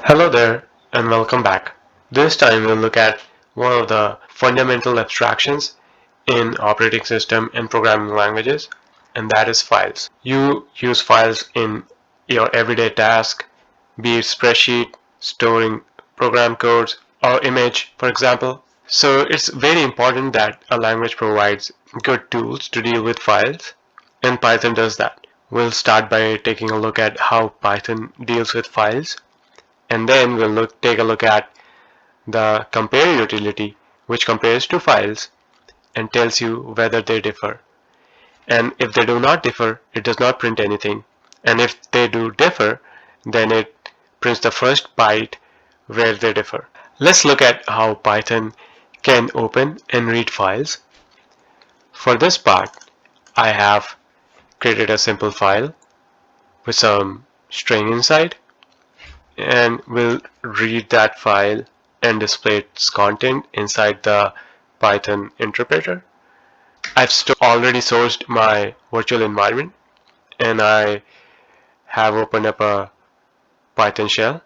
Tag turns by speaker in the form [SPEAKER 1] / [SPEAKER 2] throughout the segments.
[SPEAKER 1] Hello there and welcome back. This time we'll look at one of the fundamental abstractions in operating system and programming languages, and that is files. You use files in your everyday task, be it spreadsheet, storing program codes, or image, for example. So it's very important that a language provides good tools to deal with files, and Python does that. We'll start by taking a look at how Python deals with files, and then we'll take a look at the compare utility, which compares two files and tells you whether they differ. And if they do not differ, it does not print anything. And if they do differ, then it prints the first byte where they differ. Let's look at how Python can open and read files. For this part, I have created a simple file with some string inside, and we'll read that file and display its content inside the Python interpreter. I've already sourced my virtual environment, and I have opened up a Python shell.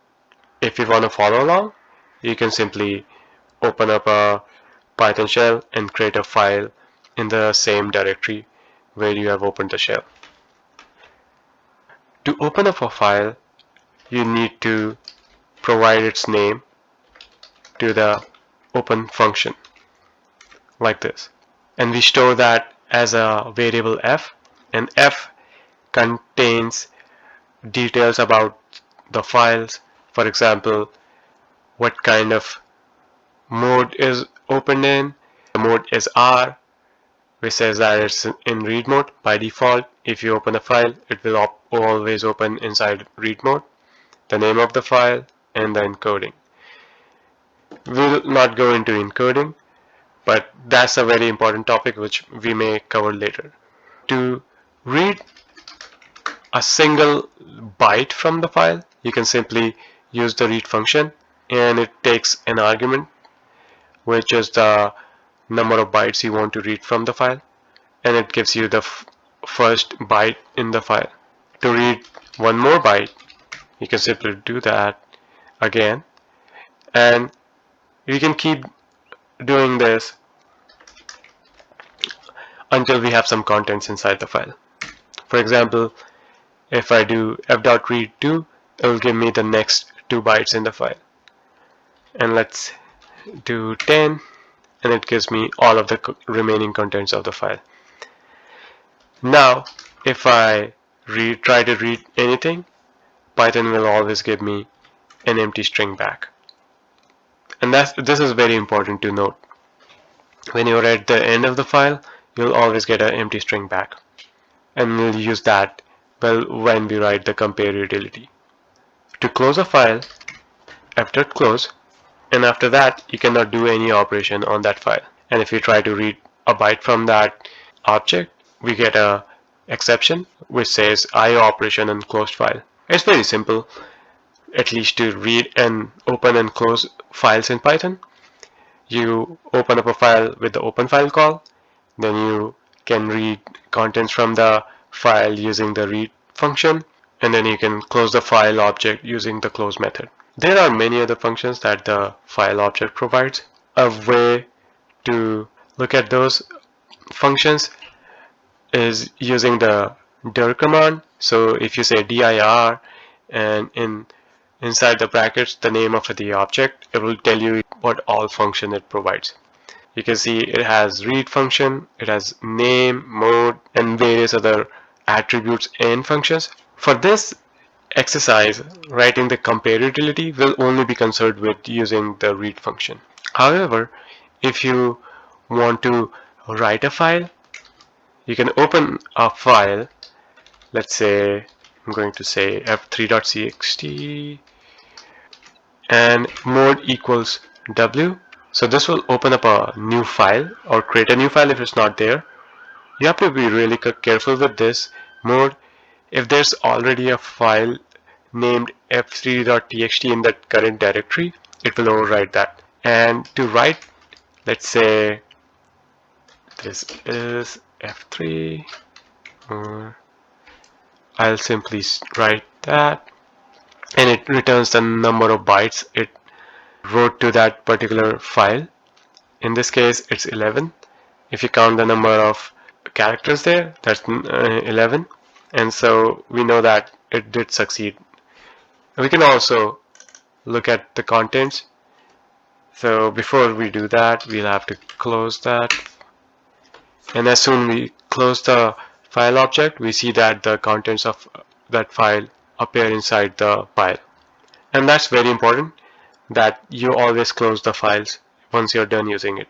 [SPEAKER 1] If you want to follow along, you can simply open up a Python shell and create a file in the same directory where you have opened the shell. To open up a file, you need to provide its name to the open function like this, and we store that as a variable f, and f contains details about the files. For example, what kind of mode is opened in. The mode is R, which says that it's in read mode. By default, if you open a file, it will always open inside read mode, the name of the file, and the encoding. We'll not go into encoding, but that's a very important topic which we may cover later. To read a single byte from the file, you can simply use the read function, and it takes an argument, which is the number of bytes you want to read from the file, and it gives you the first byte in the file. To read one more byte, you can simply do that again, and you can keep doing this until we have some contents inside the file. For example, if I do f.read2, it will give me the next 2 bytes in the file. And let's do 10, and it gives me all of the remaining contents of the file. Now, if I try to read anything, Python will always give me an empty string back. And this is very important to note. When you're at the end of the file, you'll always get an empty string back. And we'll use that when we write the compare utility. To close a file, f.close, and after that you cannot do any operation on that file. And if you try to read a byte from that object, we get a exception which says IO operation on closed file. It's very simple, at least to read and open and close files in Python. You open up a file with the open file call, then you can read contents from the file using the read function, and then you can close the file object using the close method. There are many other functions that the file object provides. A way to look at those functions is using the dir command. So if you say dir and inside the brackets the name of the object, it will tell you what all function it provides. You can see it has read function, it has name, mode, and various other attributes and functions. For this exercise, writing the compare utility will only be concerned with using the read function. However, if you want to write a file, you can open a file. Let's say I'm going to say f3.txt and mode equals w. So this will open up a new file or create a new file if it's not there. You have to be really careful with this mode. If there's already a file named f3.txt in that current directory, it will overwrite that. And to write, let's say this is f3, I'll simply write that, and it returns the number of bytes it wrote to that particular file. In this case, it's 11. If you count the number of characters there, that's 11. And so we know that it did succeed. We can also look at the contents. So before we do that, we'll have to close that. And as soon as we close the file object, we see that the contents of that file appear inside the file. And that's very important, that you always close the files once you're done using it.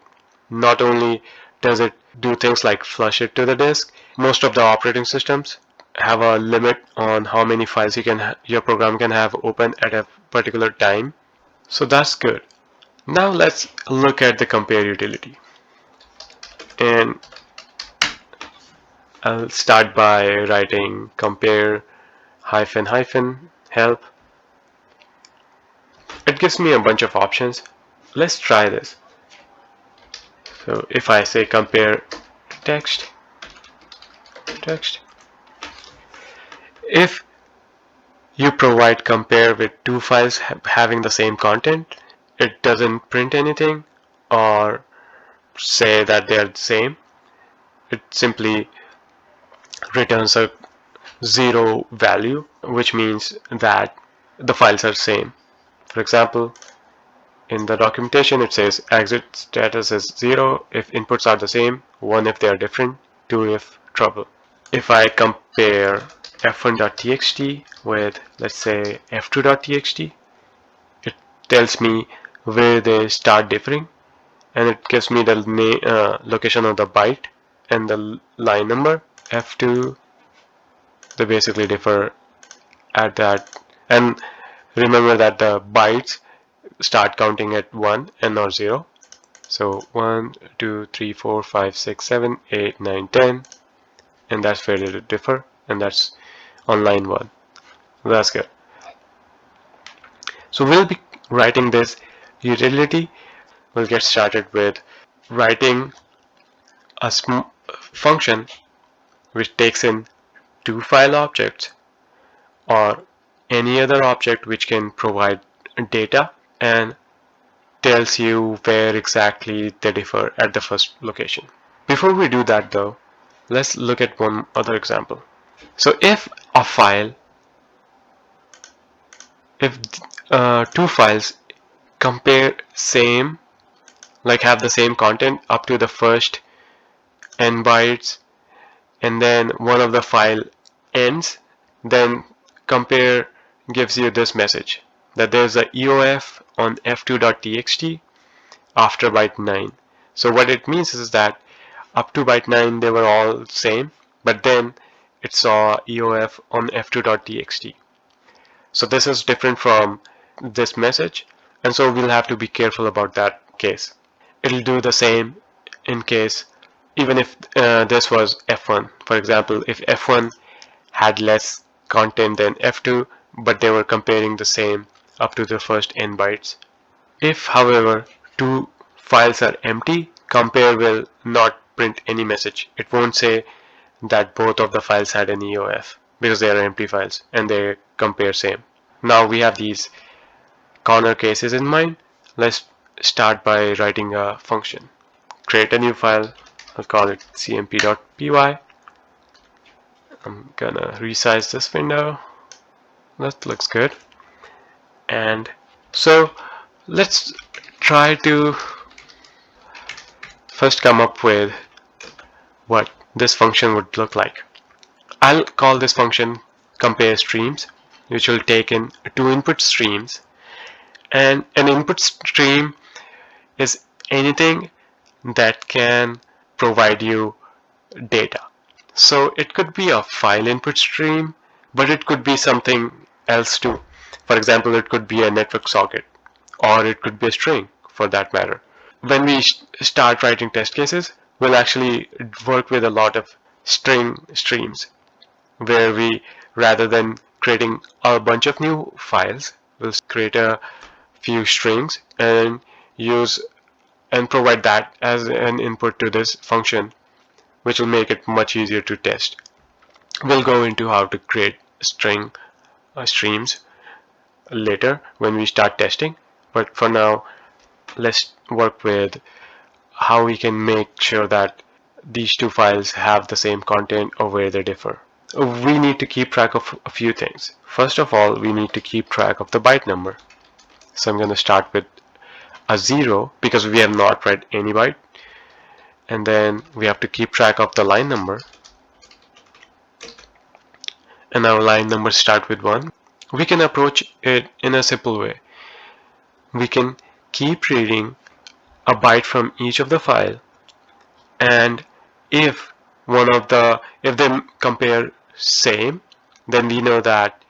[SPEAKER 1] Not only does it do things like flush it to the disk, most of the operating systems have a limit on how many files your program can have open at a particular time. So that's good. Now let's look at the compare utility. And I'll start by writing compare hyphen hyphen help. It gives me a bunch of options. Let's try this. So if I say compare text, if you provide compare with two files having the same content, it doesn't print anything or say that they are the same. It simply returns a 0 value, which means that the files are same. For example, in the documentation it says exit status is 0 if inputs are the same, 1 if they are different, 2 if trouble. If I compare f1.txt with, let's say, f2.txt, it tells me where they start differing, and it gives me the location of the byte and the line number. F2, they basically differ at that, and remember that the bytes start counting at 1 and not 0. So 1, 2, 3, 4, 5, 6, 7, 8, 9, 10, and that's where they differ, and that's on line 1. That's good. So we'll be writing this utility. We'll get started with writing a function which takes in two file objects or any other object which can provide data and tells you where exactly they differ at the first location. Before we do that though, let's look at one other example. So if two files compare same, like have the same content up to the first n bytes, and then one of the file ends, then compare gives you this message that there's a EOF on f2.txt after byte 9. So what it means is that up to byte 9 they were all same, but then it saw EOF on f2.txt. So this is different from this message, and so we'll have to be careful about that case. It'll do the same in case even if this was f1. For example, if f1 had less content than f2, but they were comparing the same up to the first n bytes. If, however, two files are empty, compare will not print any message. It won't say that both of the files had an EOF because they are empty files and they compare same. Now we have these corner cases in mind. Let's start by writing a function. Create a new file. I'll call it cmp.py. I'm gonna resize this window. That looks good. And so let's try to first come up with what this function would look like. I'll call this function compare streams, which will take in two input streams, and an input stream is anything that can provide you data. So it could be a file input stream, but it could be something else too. For example, it could be a network socket, or it could be a string for that matter. When we start writing test cases, we'll actually work with a lot of string streams, where we, rather than creating a bunch of new files, we'll create a few strings and use and provide that as an input to this function, which will make it much easier to test. We'll go into how to create string streams later when we start testing. But for now, let's work with how we can make sure that these two files have the same content or where they differ. We need to keep track of a few things. First of all, we need to keep track of the byte number. So I'm going to start with a 0 because we have not read any byte. And then we have to keep track of the line number. And our line numbers start with 1. We can approach it in a simple way. We can keep reading a byte from each of the file, and if if they compare same, then we know that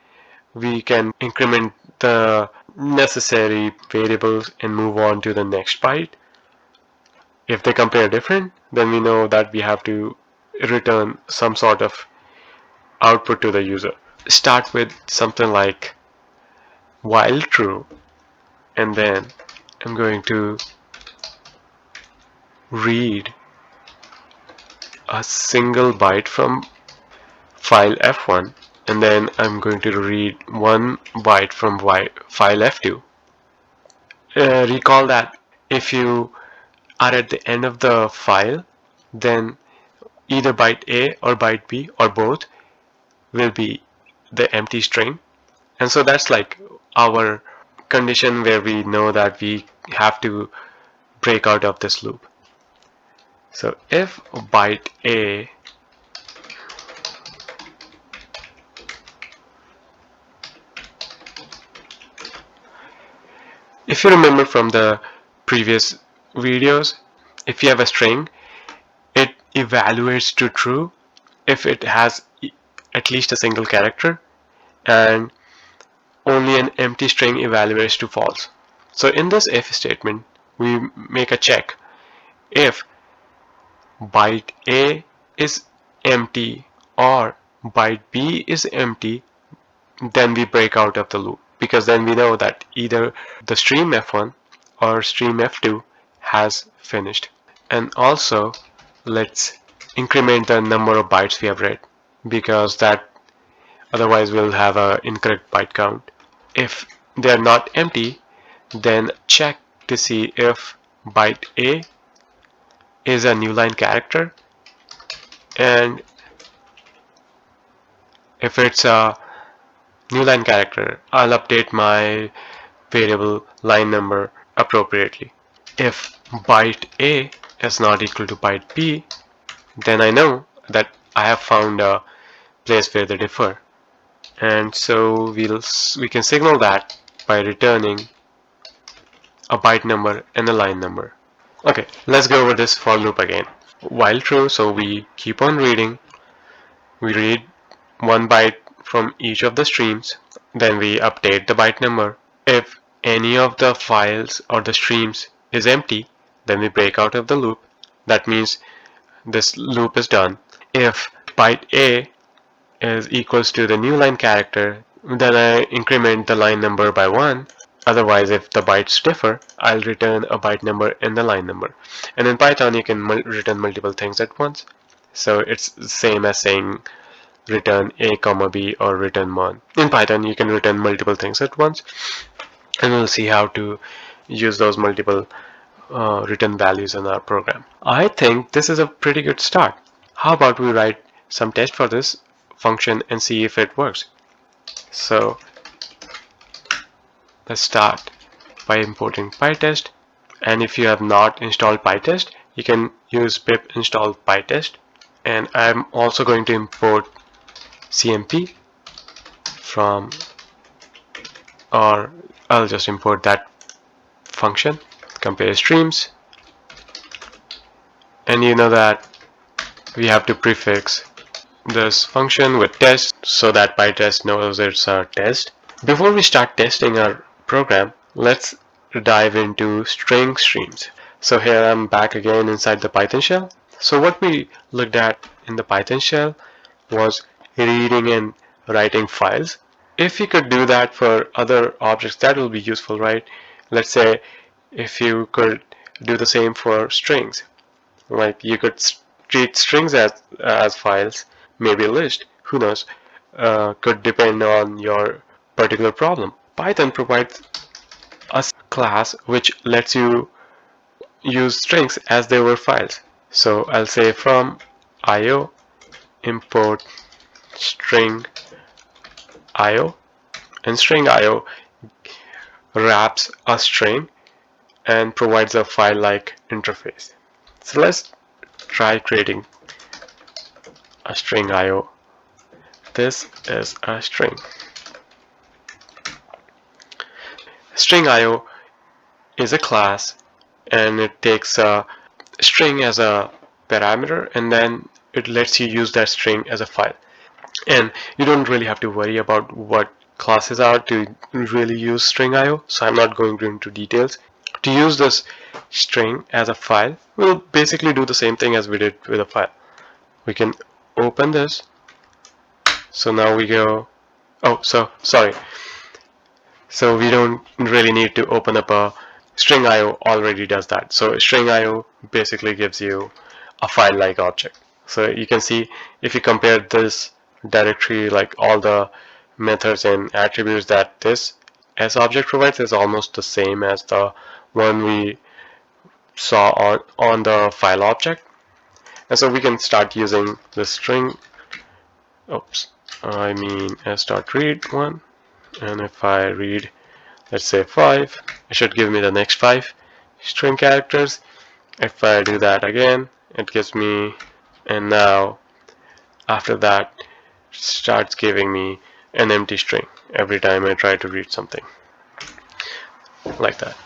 [SPEAKER 1] we can increment the necessary variables and move on to the next byte. If they compare different, then we know that we have to return some sort of output to the user. Start with something like while true, and then I'm going to read a single byte from file F1, and then I'm going to read one byte from file F2. Recall that if you are at the end of the file, then either byte A or byte B or both will be the empty string. And so that's like our condition where we know that we have to break out of this loop. So if byte A if you remember from the previous videos, if you have a string, it evaluates to true if it has at least a single character, and only an empty string evaluates to false. So in this if statement, we make a check. If byte A is empty or byte B is empty, then we break out of the loop, because then we know that either the stream F1 or stream F2 has finished. And also, let's increment the number of bytes we have read, because that otherwise we'll have an incorrect byte count. If they're not empty, then check to see if byte A is a new line character, and if it's a new line character, I'll update my variable line number appropriately. If byte A is not equal to byte B, then I know that I have found a place where they differ, and so we can signal that by returning a byte number and a line number. Okay, let's go over this for loop again. While true, so we keep on reading. We read one byte from each of the streams, then we update the byte number. If any of the files or the streams is empty, then we break out of the loop. That means this loop is done. If byte A is equals to the new line character, then I increment the line number by 1. Otherwise, if the bytes differ, I'll return a byte number and the line number. And in Python, you can return multiple things at once. So it's the same as saying return A comma B or return 1. In Python, you can return multiple things at once, and we'll see how to use those multiple return values in our program. I think this is a pretty good start. How about we write some test for this function and see if it works. So let's start by importing pytest, and if you have not installed pytest, you can use pip install pytest. And I'm also going to import cmp from, or I'll just import that function, compare streams, and you know that we have to prefix this function with test so that pytest knows it's a test. Before we start testing our program, let's dive into string streams. So here I'm back again inside the Python shell. So what we looked at in the Python shell was reading and writing files. If you could do that for other objects, that will be useful, right? Let's say if you could do the same for strings, like you could treat strings as files, maybe a list, who knows, could depend on your particular problem. Python provides a class which lets you use strings as they were files. So I'll say from IO import StringIO, and StringIO wraps a string and provides a file-like interface. So let's try creating a StringIO. This is a string. StringIO is a class and it takes a string as a parameter and then it lets you use that string as a file. And you don't really have to worry about what classes are to really use StringIO, so I'm not going into details. To use this string as a file, we'll basically do the same thing as we did with a file. We can open this. So now we go, sorry. So we don't really need to open up a StringIO already does that. So StringIO basically gives you a file-like object. So you can see if you compare this directory, like all the methods and attributes that this S object provides is almost the same as the one we saw on the file object. And so we can start using the string, s.read one, and if I read, let's say 5, it should give me the next 5 string characters. If I do that again, it gives me, and now after that it starts giving me an empty string every time I try to read something like that.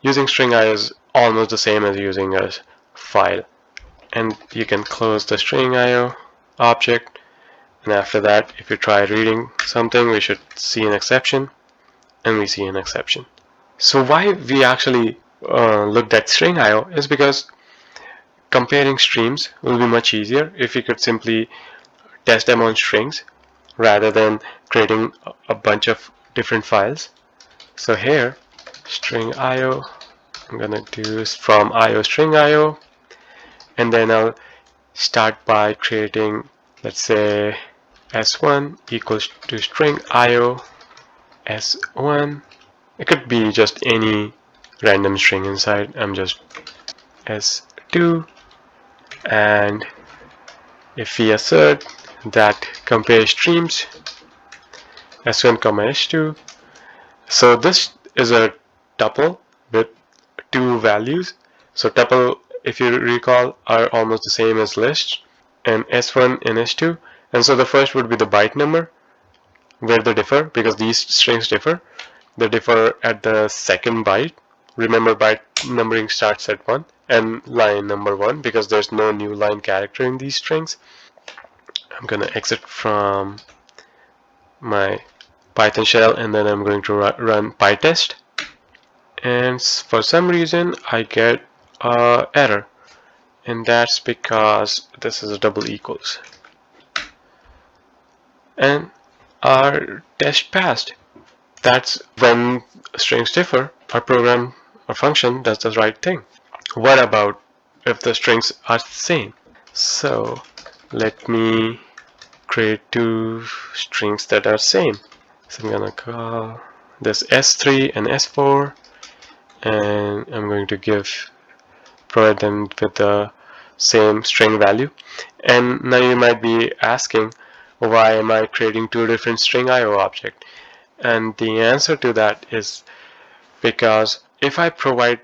[SPEAKER 1] Using StringIO is almost the same as using a file, and you can close the StringIO object, and after that if you try reading something we should see an exception, and we see an exception. So why we actually looked at StringIO is because comparing streams will be much easier if you could simply test them on strings rather than creating a bunch of different files. So here, StringIO, I'm gonna do from IO StringIO, and then I'll start by creating, let's say, s1 equals to StringIO s1. It could be just any random string inside. I'm just s2, and if we assert that compare streams s1 comma s2, so this is a tuple with two values. So tuple, if you recall, are almost the same as list, and s1 and s2, and so the first would be the byte number where they differ, because these strings differ. They differ at the second byte. Remember, byte numbering starts at 1, and line number 1, because there's no new line character in these strings. I'm gonna exit from my Python shell, and then I'm going to run pytest, and for some reason I get an error, and that's because this is a double equals, and our test passed. That's when strings differ, our program or function does the right thing. What about if the strings are the same? So let me create two strings that are same. So I'm gonna call this S3 and S4, and I'm going to provide them with the same string value. And now you might be asking, why am I creating two different StringIO objects? And the answer to that is because if I provide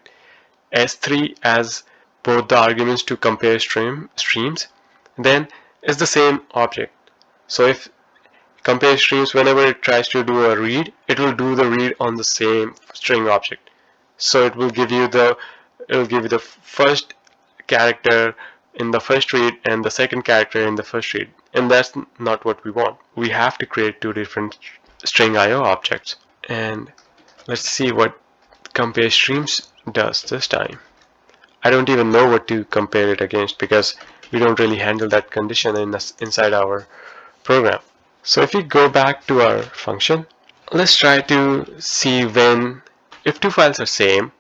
[SPEAKER 1] S3 as both the arguments to compare streams, then it's the same object. So if compare streams, whenever it tries to do a read, it will do the read on the same string object. So it will give you the first character in the first read and the second character in the first read, and that's not what we want. We have to create two different StringIO objects, and let's see what compare streams does this time. I don't even know what to compare it against because we don't really handle that condition inside our program. So if we go back to our function, let's try to see if two files are same,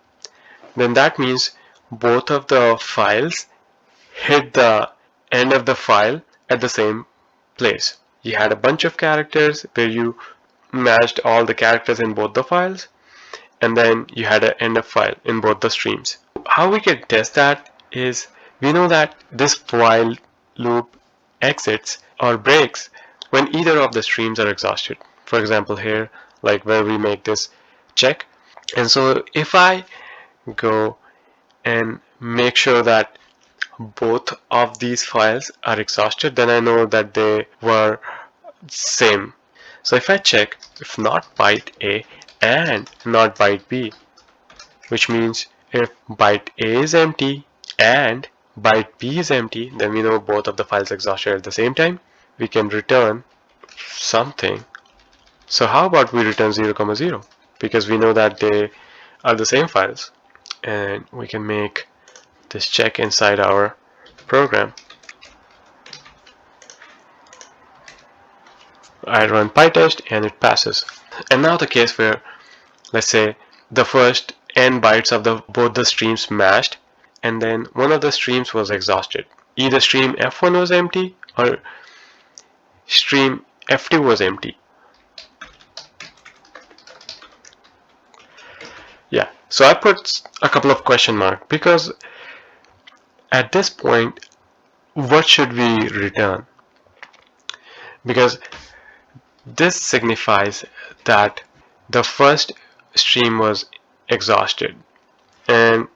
[SPEAKER 1] then that means both of the files hit the end of the file at the same place. You had a bunch of characters where you matched all the characters in both the files, and then you had an end of file in both the streams. How we can test that is, we know that this while loop exits or breaks when either of the streams are exhausted. For example, here, like where we make this check. And so if I go and make sure that both of these files are exhausted, then I know that they were same. So if I check if not byte A and not byte B, which means if byte A is empty and byte B is empty, then we know both of the files exhausted at the same time. We can return something. So how about we return 0, 0, because we know that they are the same files, and we can make this check inside our program. I run pytest and it passes. And now the case where, let's say, the first n bytes of both the streams matched, and then one of the streams was exhausted. Either stream F1 was empty or stream F2 was empty. Yeah, so I put a couple of question marks because at this point, what should we return? Because this signifies that the first stream was exhausted, and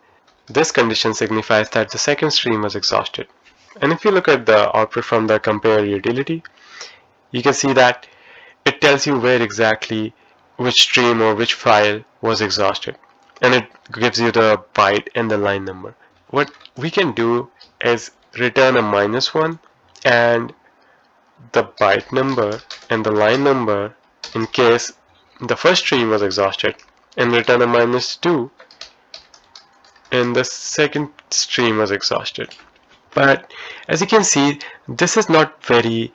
[SPEAKER 1] this condition signifies that the second stream was exhausted. And if you look at the output from the compare utility, you can see that it tells you where exactly which stream or which file was exhausted, and it gives you the byte and the line number. What we can do is return a -1 and the byte number and the line number in case the first stream was exhausted, and return a -2 and the second stream was exhausted. But as you can see, this is not very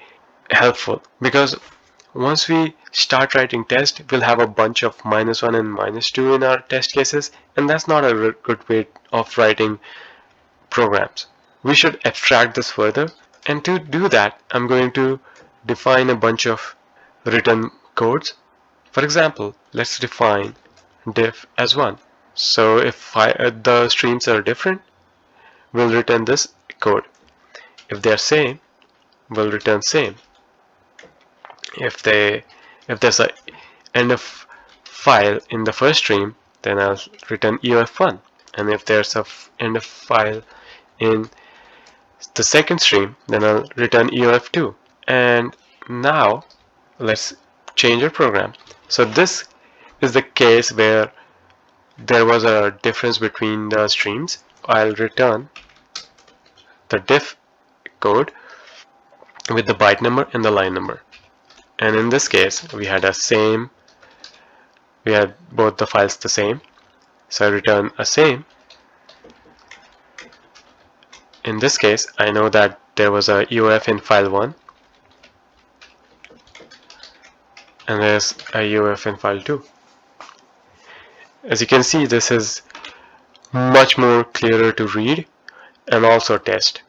[SPEAKER 1] helpful, because once we start writing test, we'll have a bunch of -1 and -2 in our test cases, and that's not a good way of writing programs. We should abstract this further, and to do that, I'm going to define a bunch of written codes. For example, let's define diff as 1. So if the streams are different, we'll return this code. If they're same, we'll return same. If there's a end of file in the first stream, then I'll return EOF1. And if there's a end of file in the second stream, then I'll return EOF2. And now let's change our program. So this is the case where there was a difference between the streams. I'll return the diff code with the byte number and the line number. And in this case, we had both the files the same. So I return a same. In this case, I know that there was a EOF in file 1, and there's a EOF in file 2. As you can see, this is much more clearer to read and also test,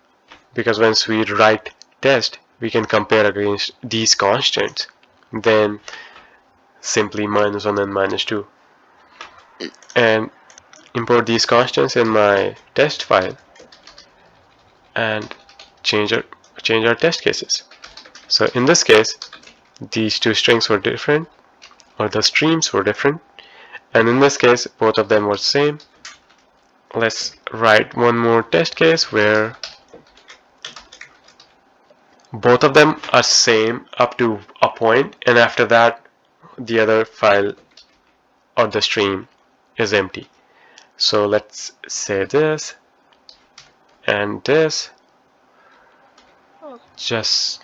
[SPEAKER 1] because once we write test, we can compare against these constants than simply -1 and -2, and import these constants in my test file and change our test cases. So in this case, these two strings were different, or the streams were different, and in this case both of them were the same. Let's write one more test case where both of them are same up to a point, and after that the other file or the stream is empty. So let's say this and this, just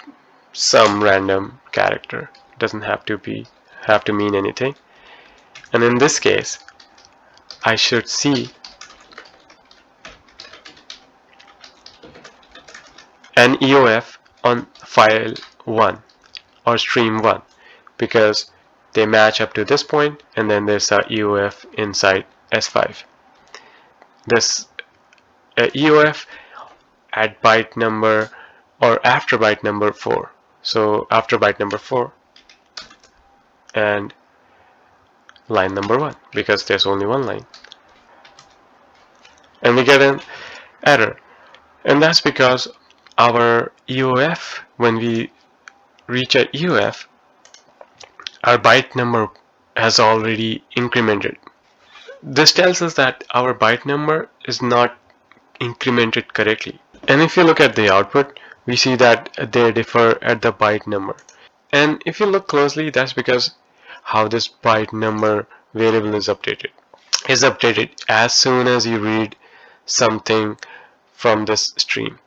[SPEAKER 1] some random character, doesn't have to mean anything. And in this case, I should see an EOF on file 1 or stream 1, because they match up to this point, and then there's a EOF inside S5. This EOF at byte number or after byte number 4. So after byte number 4, and line number 1 because there's only one line, and we get an error. And that's because our EOF, when we reach an EOF, our byte number has already incremented. This tells us that our byte number is not incremented correctly. And if you look at the output, we see that they differ at the byte number. And if you look closely, that's because how this byte number variable is updated. Is updated as soon as you read something from this stream.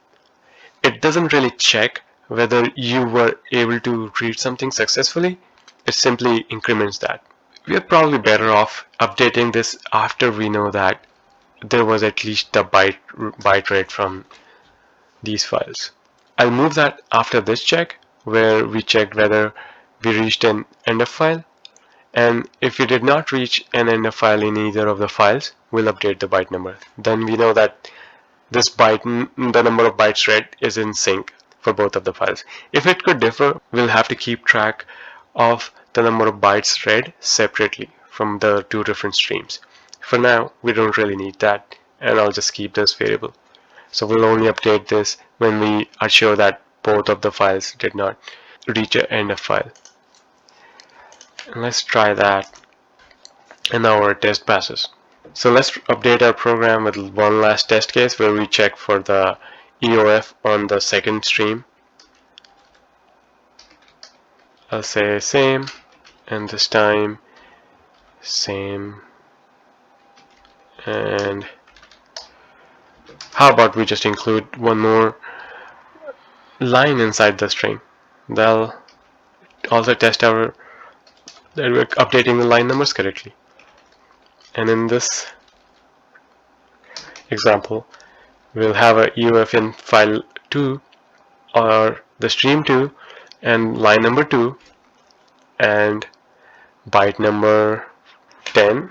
[SPEAKER 1] It doesn't really check whether you were able to read something successfully. It simply increments that. We are probably better off updating this after we know that there was at least the byte rate from these files. I'll move that after this check, where we checked whether we reached an end of file, and if we did not reach an end of file in either of the files, we'll update the byte number. Then we know that this byte, the number of bytes read, is in sync for both of the files. If it could differ, we'll have to keep track of the number of bytes read separately from the two different streams. For now, we don't really need that, and I'll just keep this variable. So we'll only update this when we are sure that both of the files did not reach an end of file. And let's try that in our test passes. So let's update our program with one last test case where we check for the EOF on the second stream. I'll say same, and this time same, and how about we just include one more line inside the string. They'll also test that we're updating the line numbers correctly. And in this example, we'll have a EOF in file 2 or the stream 2 and line number 2 and byte number 10.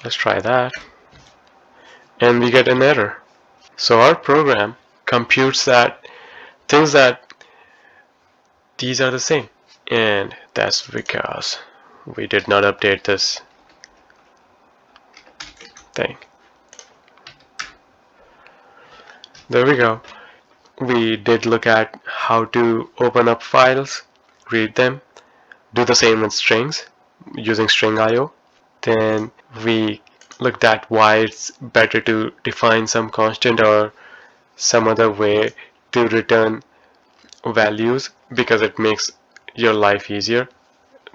[SPEAKER 1] Let's try that, and we get an error. So our program computes that thinks that these are the same, and that's because we did not update this thing. There we go. We did look at how to open up files, read them, do the same with strings using StringIO. Then we looked at why it's better to define some constant or some other way to return values because it makes your life easier.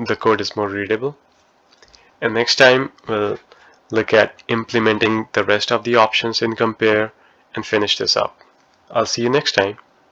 [SPEAKER 1] The code is more readable. And next time we'll look at implementing the rest of the options in compare and finish this up. I'll see you next time.